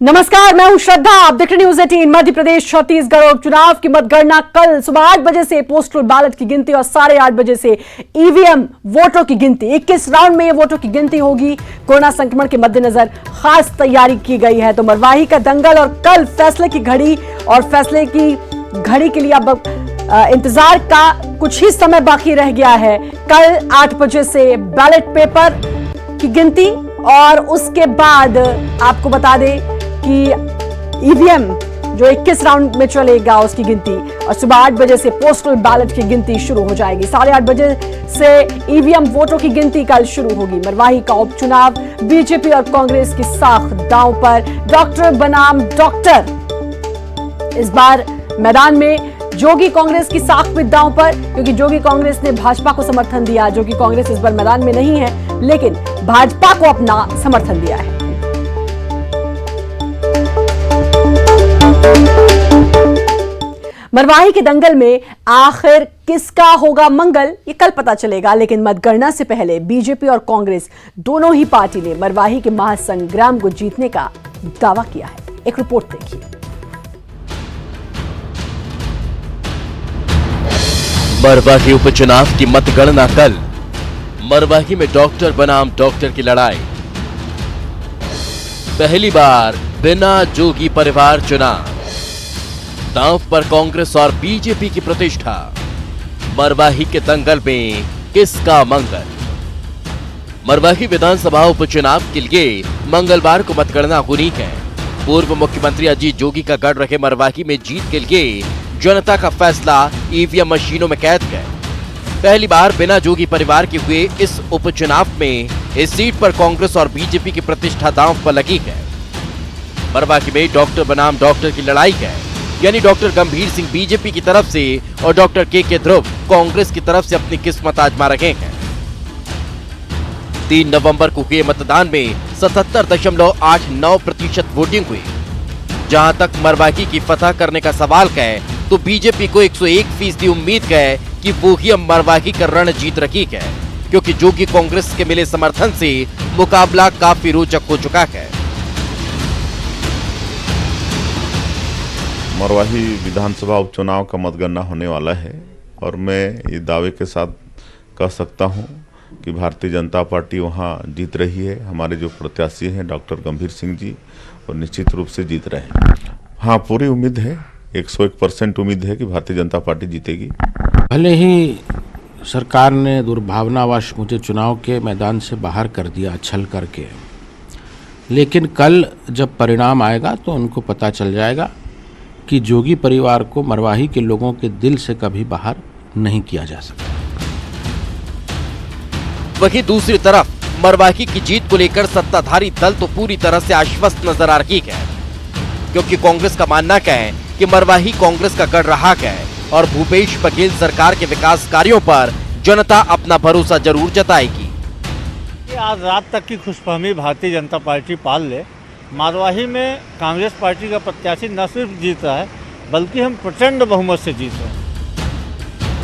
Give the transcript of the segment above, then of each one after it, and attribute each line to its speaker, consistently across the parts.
Speaker 1: नमस्कार, मैं हूं श्रद्धा। आप देख रहे न्यूज़ 18। मध्य प्रदेश छत्तीसगढ़ उपचुनाव की मतगणना कल सुबह 8 बजे से पोस्टल बैलेट की गिनती और 8:30 बजे से ईवीएम वोटों की गिनती। 21 राउंड में ये वोटों की गिनती होगी। कोरोना संक्रमण के मद्देनजर खास तैयारी की गई है। तो मरवाही का दंगल और कल फैसले की घड़ी और फैसले की घड़ी के लिए अब इंतजार का कुछ ही समय बाकी रह गया है। कल 8 बजे से बैलेट पेपर की गिनती और उसके बाद आपको बता दें कि ईवीएम जो 21 राउंड में चलेगा उसकी गिनती और सुबह 8 बजे से पोस्टल बैलेट की गिनती शुरू हो जाएगी। 8:30 बजे से ईवीएम वोटों की गिनती कल शुरू होगी। मरवाही का उपचुनाव बीजेपी और कांग्रेस की साख दांव पर। डॉक्टर बनाम डॉक्टर इस बार मैदान में। जोगी कांग्रेस की साख भी दांव पर, क्योंकि जोगी कांग्रेस ने भाजपा को समर्थन दिया। जोगी कांग्रेस इस बार मैदान में नहीं है, लेकिन भाजपा को अपना समर्थन दिया है। मरवाही के दंगल में आखिर किसका होगा मंगल, ये कल पता चलेगा। लेकिन मतगणना से पहले बीजेपी और कांग्रेस दोनों ही पार्टी ने मरवाही के महासंग्राम को जीतने का दावा किया है। एक रिपोर्ट देखिए।
Speaker 2: मरवाही उपचुनाव की मतगणना कल। मरवाही में डॉक्टर बनाम डॉक्टर की लड़ाई। पहली बार बिना जोगी परिवार चुनाव। दांव पर कांग्रेस और बीजेपी की प्रतिष्ठा। मरवाही के दंगल में किसका मंगल। मरवाही विधानसभा उपचुनाव के लिए मंगलवार को मतगणना होनी है। पूर्व मुख्यमंत्री अजीत जोगी का गढ़ रहे मरवाही में जीत के लिए जनता का फैसला ईवीएम मशीनों में कैद है। पहली बार बिना जोगी परिवार के हुए इस उपचुनाव में इस सीट पर कांग्रेस और बीजेपी की प्रतिष्ठा दांव पर लगी है। मरवाही में डॉक्टर बनाम डॉक्टर की लड़ाई है, यानी डॉक्टर गंभीर सिंह बीजेपी की तरफ से और डॉक्टर के ध्रुव कांग्रेस की तरफ से अपनी किस्मत आजमा रहे हैं। 3 नवंबर को हुए मतदान में 77.89% वोटिंग हुई। जहां तक मरवाही की फतह करने का सवाल है, तो बीजेपी को 101% उम्मीद है कि वो ही अब मरवाही का रण जीत रही है, क्योंकि जोगी कांग्रेस के मिले समर्थन से मुकाबला काफी रोचक हो चुका है।
Speaker 3: मरवाही विधानसभा उपचुनाव का मतगणना होने वाला है और मैं ये दावे के साथ कह सकता हूं कि भारतीय जनता पार्टी वहां जीत रही है। हमारे जो प्रत्याशी हैं डॉक्टर गंभीर सिंह जी, और निश्चित रूप से जीत रहे हैं। हाँ, पूरी उम्मीद है, 101% उम्मीद है कि भारतीय जनता पार्टी जीतेगी।
Speaker 4: भले ही सरकार ने दुर्भावनावश मुझे चुनाव के मैदान से बाहर कर दिया छल करके, लेकिन कल जब परिणाम आएगा तो उनको पता चल जाएगा कि जोगी परिवार को मरवाही के लोगों के दिल से कभी बाहर नहीं किया जा सकता।
Speaker 2: वहीं दूसरी तरफ मरवाही की जीत को लेकर सत्ताधारी दल तो पूरी तरह से आश्वस्त नजर आ रही है, क्योंकि कांग्रेस का मानना है कि मरवाही कांग्रेस का गढ़ रहा है और भूपेश बघेल सरकार के विकास कार्यों पर जनता अपना भरोसा जरूर जताएगी।
Speaker 5: आज रात तक की खुशफहमी भारतीय जनता पार्टी पाल ले। मरवाही में कांग्रेस पार्टी का प्रत्याशी न सिर्फ जीत रहा है, बल्कि हम प्रचंड बहुमत से जीत रहे हैं।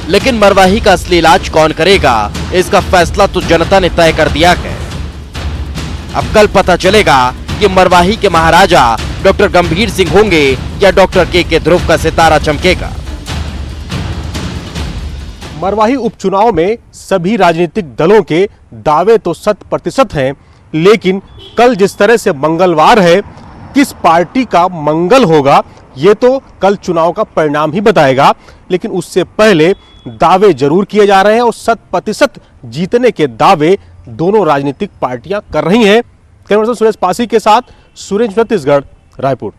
Speaker 2: लेकिन मरवाही का असली इलाज कौन करेगा, इसका फैसला तो जनता ने तय कर दिया है। अब कल पता चलेगा कि मरवाही के महाराजा डॉक्टर गंभीर सिंह होंगे या डॉक्टर के ध्रुव का सितारा चमकेगा।
Speaker 6: मरवाही उपचुनाव में सभी राजनीतिक दलों के दावे तो 100% हैं, लेकिन कल जिस तरह से मंगलवार है, किस पार्टी का मंगल होगा ये तो कल चुनाव का परिणाम ही बताएगा। लेकिन उससे पहले दावे जरूर किए जा रहे हैं और 100% जीतने के दावे दोनों राजनीतिक पार्टियां कर रही हैं। कैमरा सुरेश पासी के साथ सुरेश, छत्तीसगढ़, रायपुर।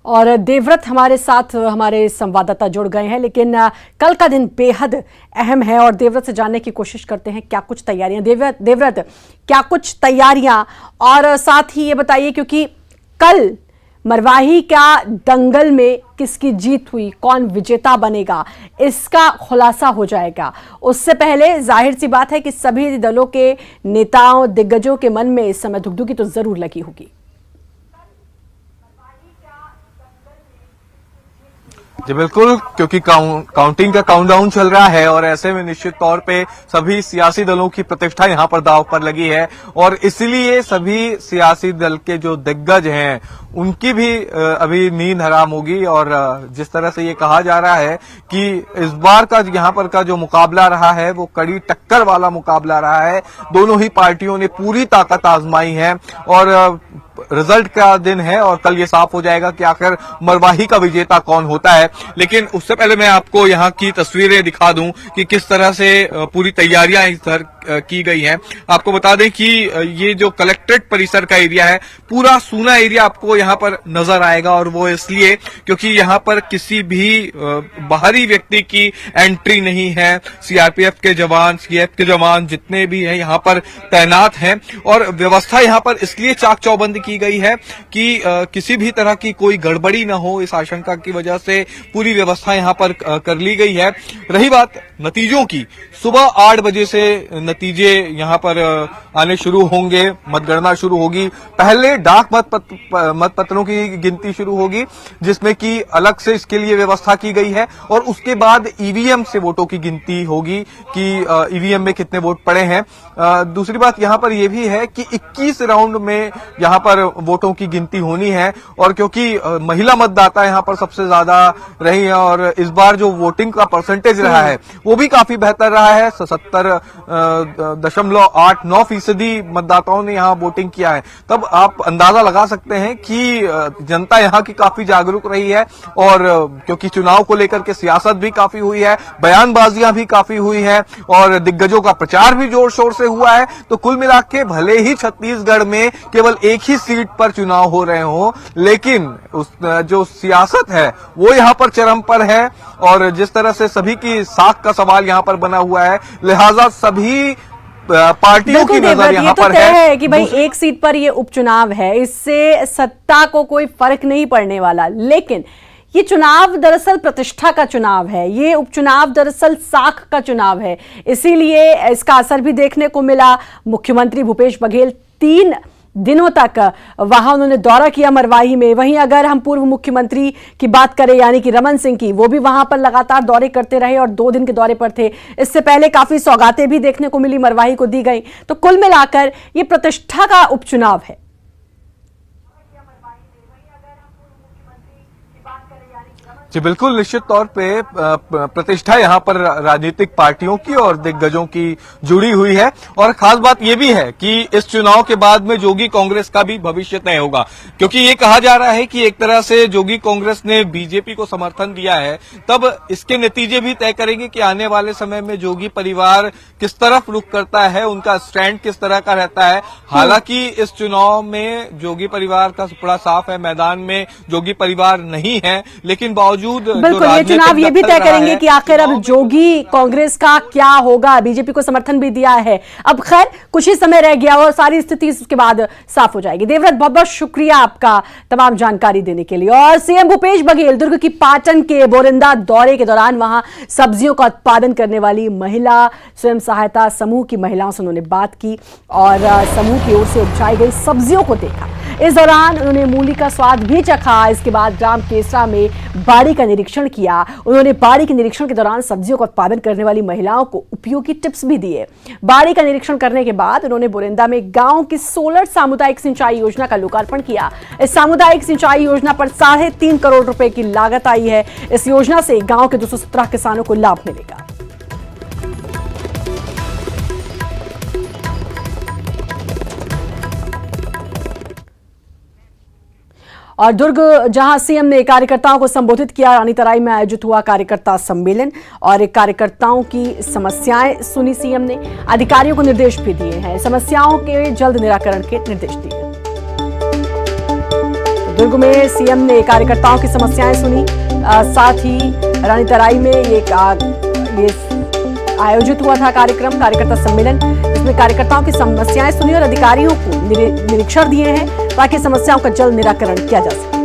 Speaker 1: और देवव्रत हमारे साथ हमारे संवाददाता जुड़ गए हैं, लेकिन कल का दिन बेहद अहम है और देवव्रत से जानने की कोशिश करते हैं क्या कुछ तैयारियां। देवव्रत क्या कुछ तैयारियां, और साथ ही ये बताइए क्योंकि कल मरवाही का दंगल में किसकी जीत हुई, कौन विजेता बनेगा, इसका खुलासा हो जाएगा। उससे पहले जाहिर सी बात है कि सभी दलों के नेताओं दिग्गजों के मन में इस समय धुकधुकी तो जरूर लगी होगी।
Speaker 7: जी बिल्कुल, क्योंकि काउंटिंग का काउंटडाउन चल रहा है और ऐसे में निश्चित तौर पे सभी सियासी दलों की प्रतिष्ठा यहां पर दांव पर लगी है और इसलिए सभी सियासी दल के जो दिग्गज हैं उनकी भी अभी नींद हराम होगी। और जिस तरह से ये कहा जा रहा है कि इस बार का यहां पर का जो मुकाबला रहा है वो कड़ी टक्कर वाला मुकाबला रहा है। दोनों ही पार्टियों ने पूरी ताकत आजमाई है और रिजल्ट का दिन है और कल ये साफ हो जाएगा कि आखिर मरवाही का विजेता कौन होता है। लेकिन उससे पहले मैं आपको यहाँ की तस्वीरें दिखा दूं कि किस तरह से पूरी तैयारियां इधर की गई हैं। आपको बता दें कि ये जो कलेक्ट्रेट परिसर का एरिया है पूरा सूना एरिया आपको यहाँ पर नजर आएगा और वो इसलिए क्योंकि यहाँ पर किसी भी बाहरी व्यक्ति की एंट्री नहीं है। सीआरपीएफ के जवान, सीएफ के जवान जितने भी हैं यहाँ पर तैनात हैं और व्यवस्था यहाँ पर इसलिए चाक चौबंद की गई है कि किसी भी तरह की कोई गड़बड़ी न हो, इस आशंका की वजह से पूरी व्यवस्था यहाँ पर कर ली गई है। रही बात नतीजों की, सुबह 8 बजे से नतीजे यहाँ पर आने शुरू होंगे, मतगणना शुरू होगी। पहले डाक मतपत्रों की गिनती शुरू होगी जिसमें कि अलग से इसके लिए व्यवस्था की गई है और उसके बाद ईवीएम से वोटों की गिनती होगी कि ईवीएम में कितने वोट पड़े हैं। दूसरी बात यहाँ पर यह भी है कि 21 राउंड में यहाँ पर वोटों की गिनती होनी है और क्योंकि महिला मतदाता यहाँ पर सबसे ज्यादा रही है और इस बार जो वोटिंग का परसेंटेज रहा है वो भी काफी बेहतर रहा है। 77.89% मतदाताओं ने यहाँ वोटिंग किया है। तब आप अंदाजा लगा सकते हैं कि जनता यहाँ की काफी जागरूक रही है और क्योंकि चुनाव को लेकर के सियासत भी काफी हुई है, बयानबाजियां भी काफी हुई है और दिग्गजों का प्रचार भी जोर शोर से हुआ है। तो कुल मिला के भले ही छत्तीसगढ़ में केवल एक ही सीट पर चुनाव हो रहे हो, लेकिन उस जो सियासत है वो यहाँ पर चरम पर है और जिस तरह से सभी की साख का सवाल यहाँ पर बना हुआ है, लिहाजा सभी पार्टियों की नजर यहाँ पर है
Speaker 1: कि भाई एक सीट पर ये उपचुनाव है, इससे सत्ता को कोई फर्क नहीं पड़ने वाला। लेकिन ये चुनाव दरअसल प्रतिष्ठा का चुनाव है, ये उपचुनाव दरअसल साख का चुनाव है, इसीलिए इसका असर भी देखने को मिला। मुख्यमंत्री भूपेश बघेल 3 दिनों तक वहां उन्होंने दौरा किया मरवाही में। वहीं अगर हम पूर्व मुख्यमंत्री की बात करें यानी कि रमन सिंह की, वो भी वहां पर लगातार दौरे करते रहे और 2 दिन के दौरे पर थे। इससे पहले काफी सौगातें भी देखने को मिली, मरवाही को दी गई। तो कुल मिलाकर ये प्रतिष्ठा का उपचुनाव है।
Speaker 7: जी बिल्कुल, निश्चित तौर पे प्रतिष्ठा यहाँ पर राजनीतिक पार्टियों की और दिग्गजों की जुड़ी हुई है और खास बात यह भी है कि इस चुनाव के बाद में जोगी कांग्रेस का भी भविष्य तय होगा, क्योंकि ये कहा जा रहा है कि एक तरह से जोगी कांग्रेस ने बीजेपी को समर्थन दिया है, तब इसके नतीजे भी तय करेंगे कि आने वाले समय में जोगी परिवार किस तरफ रुख करता है, उनका स्टैंड किस तरह का रहता है। हालांकि इस चुनाव में जोगी परिवार का बड़ा साफ है, मैदान में जोगी परिवार नहीं है, लेकिन
Speaker 1: बिल्कुल ये चुनाव ये भी तय करेंगे कि आखिर अब जोगी कांग्रेस का क्या होगा। बीजेपी को समर्थन भी दिया है, अब खैर कुछ ही समय रह गया और सारी स्थिति उसके बाद साफ हो जाएगी। देवव्रत, बहुत बहुत शुक्रिया आपका तमाम जानकारी देने के लिए। और सीएम भूपेश बघेल दुर्ग की पाटन के बोरिंदा दौरे के दौरान वहां सब्जियों का उत्पादन करने वाली महिला स्वयं सहायता समूह की महिलाओं से उन्होंने बात की और समूह की ओर से उपजाई गई सब्जियों को देखा। इस दौरान उन्होंने मूली का स्वाद भी चखा। इसके बाद ग्राम केसरा में बाड़ी का निरीक्षण किया। उन्होंने बाड़ी के निरीक्षण के दौरान सब्जियों का उत्पादन करने वाली महिलाओं को उपयोगी टिप्स भी दिए। बाड़ी का निरीक्षण करने के बाद उन्होंने बोरिंदा में गांव की सोलर सामुदायिक सिंचाई योजना का लोकार्पण किया। इस सामुदायिक सिंचाई योजना पर 3.5 करोड़ रुपए की लागत आई है। इस योजना से गांव के 217 किसानों को लाभ मिलेगा। और दुर्ग जहां सीएम ने कार्यकर्ताओं को संबोधित किया, रानीतराई में आयोजित हुआ कार्यकर्ता सम्मेलन और कार्यकर्ताओं की समस्याएं सुनी सीएम ने। अधिकारियों को निर्देश भी दिए हैं, समस्याओं के जल्द निराकरण के निर्देश दिए। दुर्ग में सीएम ने कार्यकर्ताओं की समस्याएं सुनी, साथ ही रानीतराई में ये आयोजित हुआ था कार्यकर्ता सम्मेलन, जिसमें कार्यकर्ताओं की समस्याएं सुनी और अधिकारियों को निरीक्षण दिए हैं ताकि समस्याओं का जल्द निराकरण किया जा सके।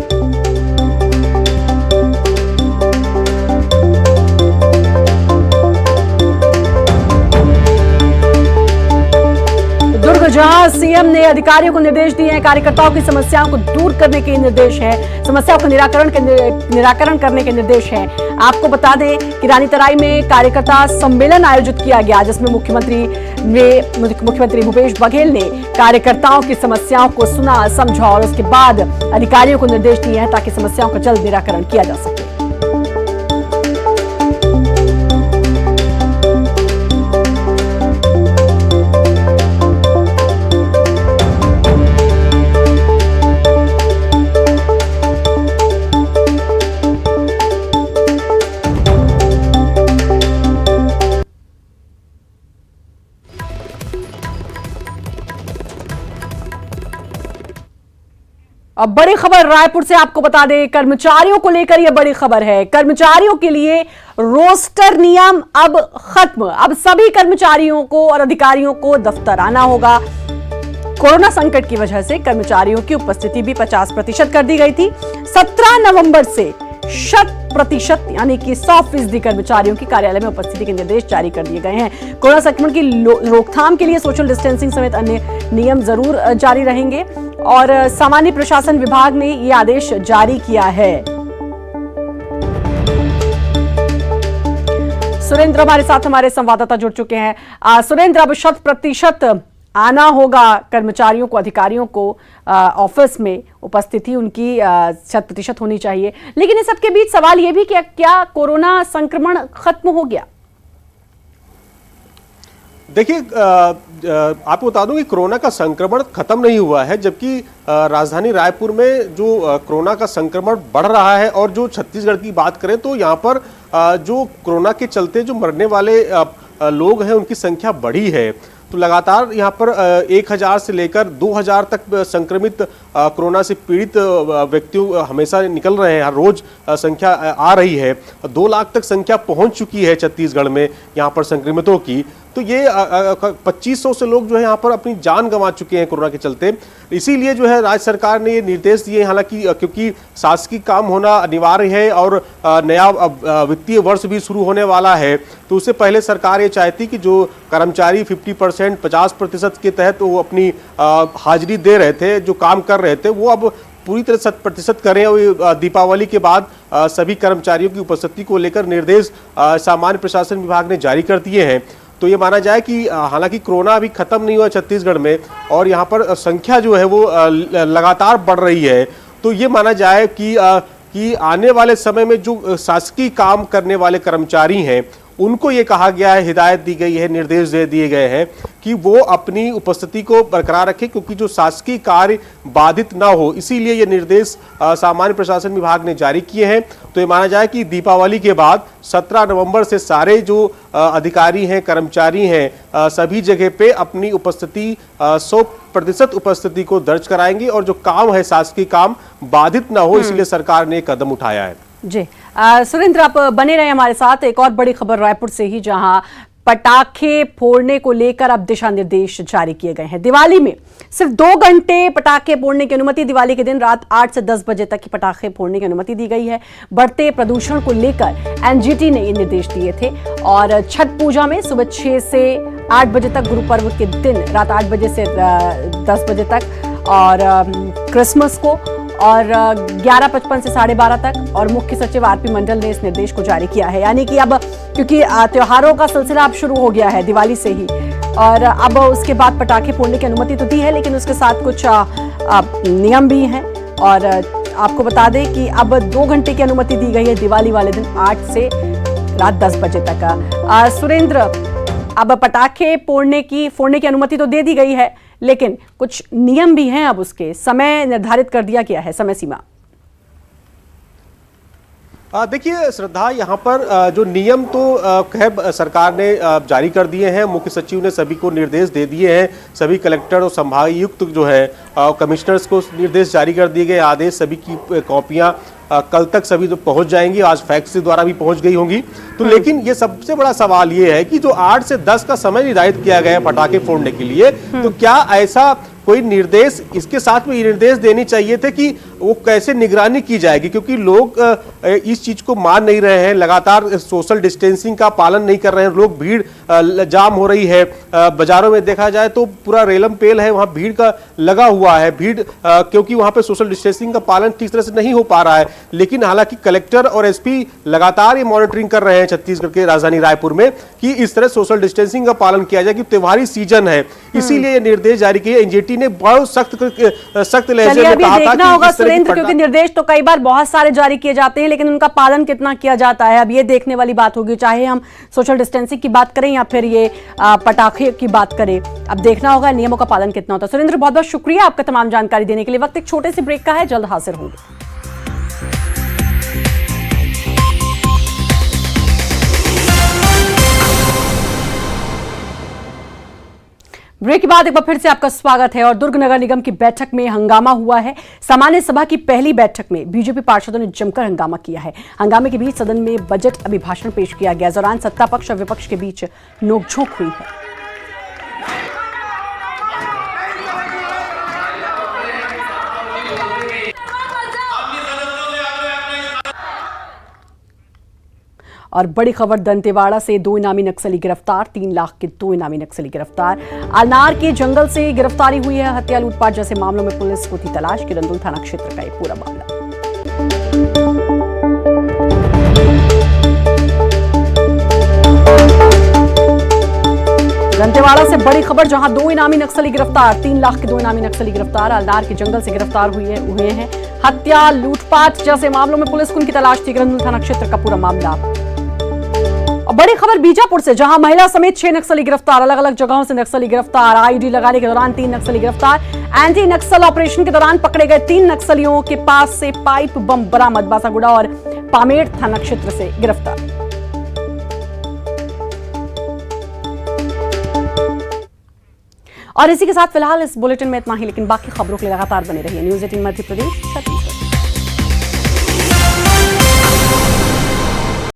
Speaker 1: दुर्ग तो जहां सीएम ने अधिकारियों को निर्देश दिए हैं, कार्यकर्ताओं की समस्याओं को दूर करने के निर्देश हैं, समस्याओं का निराकरण करने के निर्देश हैं। आपको बता दें कि रानीतराई में कार्यकर्ता सम्मेलन आयोजित किया गया, जिसमें मुख्यमंत्री भूपेश बघेल ने कार्यकर्ताओं की समस्याओं को सुना, समझा और उसके बाद अधिकारियों को निर्देश दिए हैं ताकि समस्याओं का जल्द निराकरण किया जा सके। अब बड़ी खबर रायपुर से आपको बता दें, कर्मचारियों को लेकर यह बड़ी खबर है। कर्मचारियों के लिए रोस्टर नियम अब खत्म। अब सभी कर्मचारियों को और अधिकारियों को दफ्तर आना होगा। कोरोना संकट की वजह से कर्मचारियों की उपस्थिति भी 50% कर दी गई थी। 17 नवंबर से 100% यानी कि 100% कर्मचारियों की कार्यालय में उपस्थिति के निर्देश जारी कर दिए गए हैं। कोरोना संक्रमण की रोकथाम के लिए सोशल डिस्टेंसिंग समेत अन्य नियम जरूर जारी रहेंगे और सामान्य प्रशासन विभाग ने यह आदेश जारी किया है। सुरेंद्र हमारे साथ, हमारे संवाददाता जुड़ चुके हैं। सुरेंद्र, अब 100% आना होगा कर्मचारियों को, अधिकारियों को ऑफिस में उपस्थिति उनकी 100% होनी चाहिए, लेकिन इस सबके बीच सवाल यह भी कि क्या कोरोना संक्रमण खत्म हो गया?
Speaker 6: देखिए, आपको बता दूं कि कोरोना का संक्रमण खत्म नहीं हुआ है, जबकि राजधानी रायपुर में जो कोरोना का संक्रमण बढ़ रहा है और जो छत्तीसगढ़ की बात करें तो यहाँ पर जो कोरोना के चलते जो मरने वाले लोग हैं उनकी संख्या बढ़ी है। तो लगातार यहाँ पर 1000 से लेकर 2000 तक संक्रमित कोरोना से पीड़ित व्यक्तियों हमेशा निकल रहे हैं। हर रोज संख्या आ रही है। 2 लाख तक संख्या पहुँच चुकी है छत्तीसगढ़ में यहाँ पर संक्रमितों की। तो ये 2500 से लोग जो है यहाँ पर अपनी जान गंवा चुके हैं कोरोना के चलते। इसीलिए जो है राज्य सरकार ने ये निर्देश दिए, हालांकि क्योंकि शासकीय काम होना अनिवार्य है और नया वित्तीय वर्ष भी शुरू होने वाला है, तो उससे पहले सरकार ये चाहती कि जो कर्मचारी 50% के तहत वो अपनी हाजिरी दे रहे थे, जो काम कर रहे थे, वो अब पूरी तरह 100% करें। और दीपावली के बाद सभी कर्मचारियों की उपस्थिति को लेकर निर्देश सामान्य प्रशासन विभाग ने जारी कर दिए हैं। तो ये माना जाए कि हालांकि कोरोना अभी खत्म नहीं हुआ छत्तीसगढ़ में और यहाँ पर संख्या जो है वो लगातार बढ़ रही है, तो ये माना जाए कि आने वाले समय में जो शासकीय काम करने वाले कर्मचारी हैं उनको ये कहा गया है, हिदायत दी गई है, निर्देश दे दिए गए हैं कि वो अपनी उपस्थिति को बरकरार रखें, क्योंकि जो शासकीय कार्य बाधित ना हो, इसीलिए ये निर्देश सामान्य प्रशासन विभाग ने जारी किए हैं। तो ये माना जाए कि दीपावली के बाद 17 नवंबर से सारे जो अधिकारी हैं, कर्मचारी हैं, सभी जगह पे अपनी उपस्थिति 100% उपस्थिति को दर्ज कराएंगे और जो काम है शासकीय काम बाधित ना हो, इसलिए सरकार ने कदम उठाया है।
Speaker 1: जी सुरेंद्र, आप बने रहे हमारे साथ। एक और बड़ी खबर रायपुर से ही, जहां पटाखे फोड़ने को लेकर अब दिशा निर्देश जारी किए गए हैं। दिवाली में सिर्फ 2 घंटे पटाखे फोड़ने की अनुमति, दिवाली के दिन रात 8 से 10 बजे तक की पटाखे फोड़ने की अनुमति दी गई है। बढ़ते प्रदूषण को लेकर एनजीटी ने ये निर्देश दिए थे और छठ पूजा में सुबह 6 से 8 बजे तक, गुरु पर्व के दिन रात 8 बजे से 10 बजे तक, और क्रिसमस को और 11:55 से 12:30 तक। और मुख्य सचिव आरपी मंडल ने इस निर्देश को जारी किया है, यानी कि अब क्योंकि त्योहारों का सिलसिला अब शुरू हो गया है दिवाली से ही, और अब उसके बाद पटाखे फोड़ने की अनुमति तो दी है, लेकिन उसके साथ कुछ नियम भी हैं। और आपको बता दें कि अब 2 घंटे की अनुमति दी गई है दिवाली वाले दिन 8 से रात 10 बजे तक। सुरेंद्र, अब पटाखे फोड़ने की अनुमति तो दे दी गई है, लेकिन कुछ नियम भी हैं। अब उसके समय निर्धारित कर दिया गया है, समय सीमा।
Speaker 6: देखिए श्रद्धा, यहाँ पर जो नियम तो खैर सरकार ने जारी कर दिए हैं। मुख्य सचिव ने सभी को निर्देश दे दिए हैं। सभी कलेक्टर और संभागायुक्त जो है कमिश्नर्स को निर्देश जारी कर दिए गए। आदेश सभी की कॉपियाँ कल तक सभी तो पहुंच जाएंगी, आज फैक्स के द्वारा भी पहुंच गई होंगी। तो लेकिन ये सबसे बड़ा सवाल ये है कि जो 8 से 10 का समय निर्धारित किया गया है पटाखे फोड़ने के लिए, तो क्या ऐसा कोई निर्देश इसके साथ में ये निर्देश देनी चाहिए थे कि वो कैसे निगरानी की जाएगी, क्योंकि लोग इस चीज को मान नहीं रहे हैं, लगातार सोशल डिस्टेंसिंग का पालन नहीं कर रहे हैं लोग, भीड़ जाम हो रही है। बाजारों में देखा जाए तो पूरा रेलम पेल है, वहां भीड़ का लगा हुआ है, भीड़ क्योंकि वहां पे सोशल डिस्टेंसिंग का पालन ठीक तरह से नहीं हो पा रहा है। लेकिन हालांकि कलेक्टर और एसपी लगातार ये मॉनिटरिंग कर रहे हैं छत्तीसगढ़ के राजधानी रायपुर में कि इस तरह सोशल डिस्टेंसिंग का पालन किया जाए, कि त्योहारी सीजन है, इसीलिए ये निर्देश जारी किए। एनजीटी ने बहुत सख्त लहजे में कहा था कि
Speaker 1: होगा सुरेंद्र, क्योंकि निर्देश तो कई बार बहुत सारे जारी किए जाते हैं लेकिन उनका पालन कितना किया जाता है अब ये देखने वाली बात होगी, चाहे हम सोशल डिस्टेंसिंग की बात करें या फिर ये पटाखे की बात करें। अब देखना होगा नियमों का पालन कितना होता है। सुरेंद्र, बहुत बहुत शुक्रिया आपका तमाम जानकारी देने के लिए। वक्त एक छोटे से ब्रेक का है, जल्द हाजिर होंगे। ब्रेक के बाद एक बार फिर से आपका स्वागत है। और दुर्ग नगर निगम की बैठक में हंगामा हुआ है। सामान्य सभा की पहली बैठक में बीजेपी पार्षदों ने जमकर हंगामा किया है। हंगामे के बीच सदन में बजट अभिभाषण पेश किया गया। इस दौरान सत्ता पक्ष और विपक्ष के बीच नोकझोंक हुई है। और बड़ी खबर दंतेवाड़ा से 2 इनामी नक्सली गिरफ्तार, 3 लाख के 2 इनामी नक्सली गिरफ्तार। आलनार के जंगल से गिरफ्तारी हुई है। हत्या लूटपाट जैसे मामलों में पुलिस को थी तलाश। किरंदुल थाना क्षेत्र का ये पूरा मामला। दंतेवाड़ा से बड़ी खबर, जहां 2 इनामी नक्सली गिरफ्तार, 3 लाख के 2 इनामी नक्सली गिरफ्तार। आलनार के जंगल से गिरफ्तार हुए हैं। हत्या लूटपाट जैसे मामलों में पुलिस को उनकी तलाश थी। किरंदुल थाना क्षेत्र का पूरा मामला। और बड़ी खबर बीजापुर से, जहां महिला समेत 6 नक्सली गिरफ्तार। अलग अलग जगहों से नक्सली गिरफ्तार। आईडी लगाने के दौरान 3 नक्सली गिरफ्तार। एंटी नक्सल ऑपरेशन के दौरान पकड़े गए 3 नक्सलियों के पास से पाइप बम बरामद। बासागुड़ा और पामेड़ थाना क्षेत्र से गिरफ्तार। और इसी के साथ फिलहाल इस बुलेटिन में इतना ही, लेकिन बाकी खबरों के लिए लगातार बने रहिए न्यूज़ 18 मध्य प्रदेश।